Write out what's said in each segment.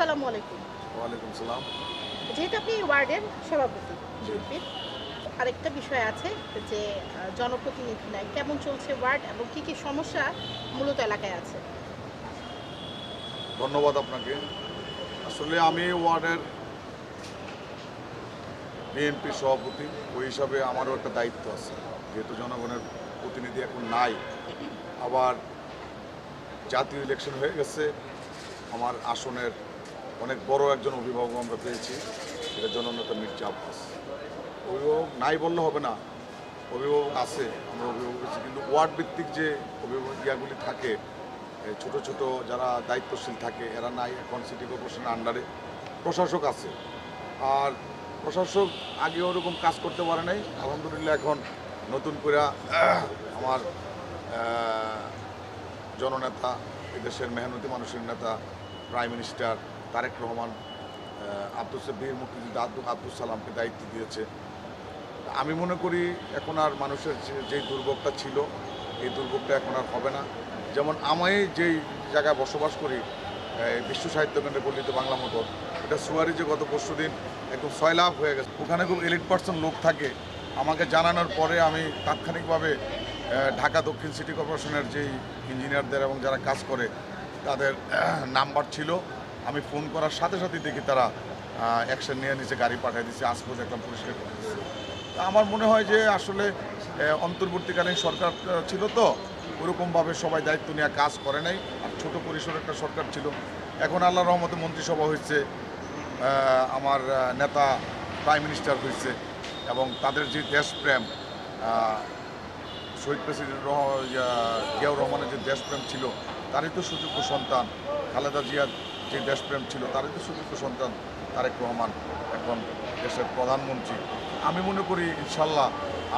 আসসালামু আলাইকুম। ওয়ালাইকুম সালাম। যেহেতু আপনি ওয়ার্ডের সভাপতি বিএনপির, আরেকটা বিষয় আছে যে জনপ্রতিনিধি নাই। কেমন চলছে ওয়ার্ড এবং কি সমস্যা মূলত এলাকায় আছে? ধন্যবাদ আপনাকে। আসলে আমি ওয়ার্ডের বিএনপির সভাপতি, ওই হিসাবে আমারও একটা দায়িত্ব আছে। যেহেতু জনগণের প্রতিনিধি এখন নাই, আবার জাতীয় ইলেকশন হয়ে গেছে, আমার আসনের অনেক বড় একজন অভিভাবক আমরা পেয়েছি, সেটা জননেতা মির্জা আব্বাস। অভিভাবক নাই বললে হবে না, অভিভাবক আছে, আমরা অভিভাবক আছি, কিন্তু ওয়ার্ড ভিত্তিক যে অভিভাবক ইয়াগুলি থাকে, ছোট ছোট যারা দায়িত্বশীল থাকে এরা নাই। এখন সিটি কর্পোরেশনের আন্ডারে প্রশাসক আছে, আর প্রশাসক আগে ওরকম কাজ করতে পারে নাই। আলহামদুলিল্লাহ এখন নতুন করে আমার জননেতা, এদেশের মেহনতি মানুষের নেতা, প্রাইম মিনিস্টার তারেক রহমান বীর মুক্তিযোদ্ধা আব্দুল সালামকে দায়িত্ব দিয়েছে। আমি মনে করি এখন আর মানুষের যেই দুর্ভোগটা ছিল, এই দুর্ভোগটা এখন আর হবে না। যেমন আমি যেই জায়গায় বসবাস করি, বিশ্ব সাহিত্য কেন্দ্রে গলিত বাংলা মোটর, এটা সুয়ারিজে গত পরশু দিন একদম সয়লাভ হয়ে গেছে। ওখানে খুব এলিট পার্সন লোক থাকে। আমাকে জানানোর পরে আমি তাৎক্ষণিকভাবে ঢাকা দক্ষিণ সিটি কর্পোরেশনের যেই ইঞ্জিনিয়ারদের এবং যারা কাজ করে তাদের নাম্বার ছিল, আমি ফোন করার সাথে সাথেই দেখি তারা অ্যাকশন নিয়ে নিচে গাড়ি পাঠিয়ে দিচ্ছে, আজ পর্যন্ত একদম পরিষ্কার করে দিচ্ছে। আমার মনে হয় যে আসলে অন্তর্বর্তীকালীন সরকার ছিল তো ওরকমভাবে সবাই দায়িত্ব নিয়ে কাজ করে নাই, আর ছোটো পরিসরের একটা সরকার ছিল। এখন আল্লাহর রহমতে মন্ত্রিসভা হয়েছে, আমার নেতা প্রাইম মিনিস্টার হয়েছে, এবং তাদের যে দেশপ্রেম, শহীদ প্রেসিডেন্ট জিয়াউর রহমানের যে দেশপ্রেম ছিল তারই তো সুযোগ্য সন্তান, খালেদা জিয়ার যে দেশপ্রেম ছিল তারই তো সুযোগ্য সন্তান তারেক রহমান এখন দেশের প্রধানমন্ত্রী। আমি মনে করি ইনশাল্লাহ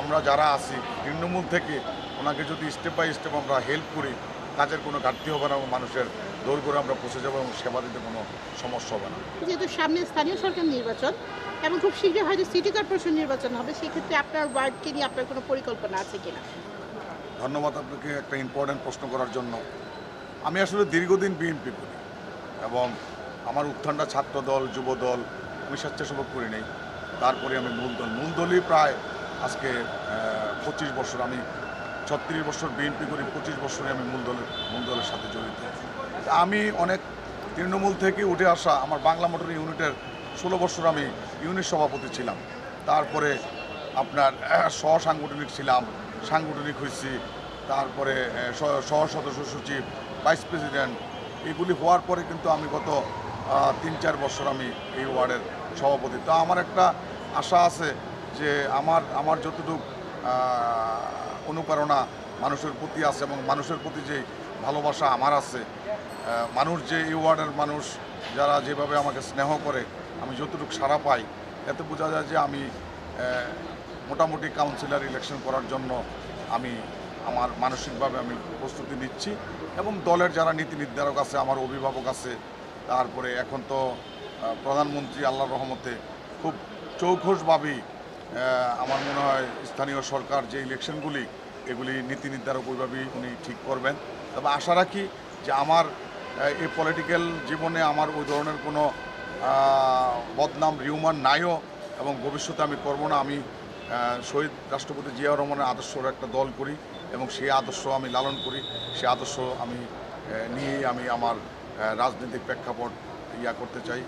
আমরা যারা আছি তৃণমূল থেকে ওনাকে যদি স্টেপ বাই স্টেপ আমরা হেল্প করি, কাজের কোনো ঘাটতি হবে না এবং মানুষের দৌড় করে আমরা পৌঁছে যাবো এবং সেবা দিতে কোনো সমস্যা হবে না। যেহেতু সামনে স্থানীয় সরকার নির্বাচন এবং খুব শীঘ্রই হয়তো সিটি কর্পোরেশন নির্বাচন হবে, সেক্ষেত্রে আপনার ওয়ার্ডকে নিয়ে আপনার কোনো পরিকল্পনা আছে কিনা? ধন্যবাদ আপনাকে একটা ইম্পর্ট্যান্ট প্রশ্ন করার জন্য। আমি আসলে দীর্ঘদিন বিএনপি করি এবং আমার উত্থানটা ছাত্র দল, যুব দল, আমি স্বেচ্ছাসেবক করি নেই। তারপরে আমি মূল দলই প্রায় আজকে 25 বছর, আমি 36 বছর বিএনপি করি, 25 বছরে আমি মূল দলের সাথে জড়িত। আমি অনেক তৃণমূল থেকে উঠে আসা, আমার বাংলা মোটর ইউনিটের 16 বছর আমি ইউনিট সভাপতি ছিলাম। তারপরে আপনার সাংগঠনিক ছিলাম, সাংগঠনিক হয়েছি, তারপরে সহ সদস্য সচিব, ভাইস প্রেসিডেন্ট, এগুলি হওয়ার পরে কিন্তু আমি গত 3-4 বছর আমি এই ওয়ার্ডের সভাপতি। তো আমার একটা আশা আছে যে আমার যতটুকু অনুপ্রেরণা মানুষের প্রতি আছে এবং মানুষের প্রতি যে ভালোবাসা আমার আছে, মানুষ যে এই ওয়ার্ডের মানুষ যারা যেভাবে আমাকে স্নেহ করে, আমি যতটুকু সাড়া পাই, এতে বোঝা যায় যে আমি মোটামুটি কাউন্সিলর ইলেকশন করার জন্য আমি আমার মানসিকভাবে আমি প্রস্তুতি নিচ্ছি। এবং দলের যারা নীতি নির্ধারক আছে, আমার অভিভাবক আছে, তারপরে এখন তো প্রধানমন্ত্রী আল্লাহর রহমতে খুব চৌখসভাবেই আমার মনে হয় স্থানীয় সরকার যে ইলেকশনগুলি এগুলি নীতি নির্ধারক ওইভাবেই উনি ঠিক করবেন। তবে আশা রাখি যে আমার এই পলিটিক্যাল জীবনে আমার ওই ধরনের কোনো বদনাম রিউমার নাইও, এবং ভবিষ্যতে আমি করব না। আমি শহীদ রাষ্ট্রপতি জিয়াউর রহমানের আদর্শের একটা দল করি এবং সেই আদর্শ আমি লালন করি, সেই আদর্শ আমি নিয়েই আমি আমার রাজনৈতিক প্রেক্ষাপট করতে চাই,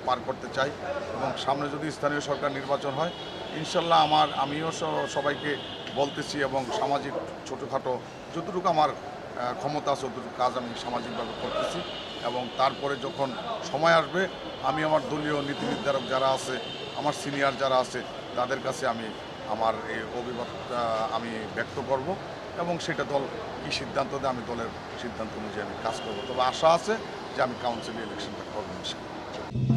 পার করতে চাই। এবং সামনে যদি স্থানীয় সরকার নির্বাচন হয়, ইনশাল্লাহ আমিও সবাইকে বলতেছি এবং সামাজিক ছোটোখাটো যতটুকু আমার ক্ষমতা আছে ততটুকু কাজ আমি সামাজিকভাবে করতেছি। এবং তারপরে যখন সময় আসবে আমি আমার দলীয় নীতি নির্ধারক যারা আছে, আমার সিনিয়র যারা আছে, তাদের কাছে আমি আমার এই অভিমতটা আমি ব্যক্ত করব এবং সেটা দল কী সিদ্ধান্ত দেয় আমি দলের সিদ্ধান্ত অনুযায়ী আমি কাজ করব। তবে আশা আছে যে আমি কাউন্সিল ইলেকশনটা করব ইনশাআল্লাহ।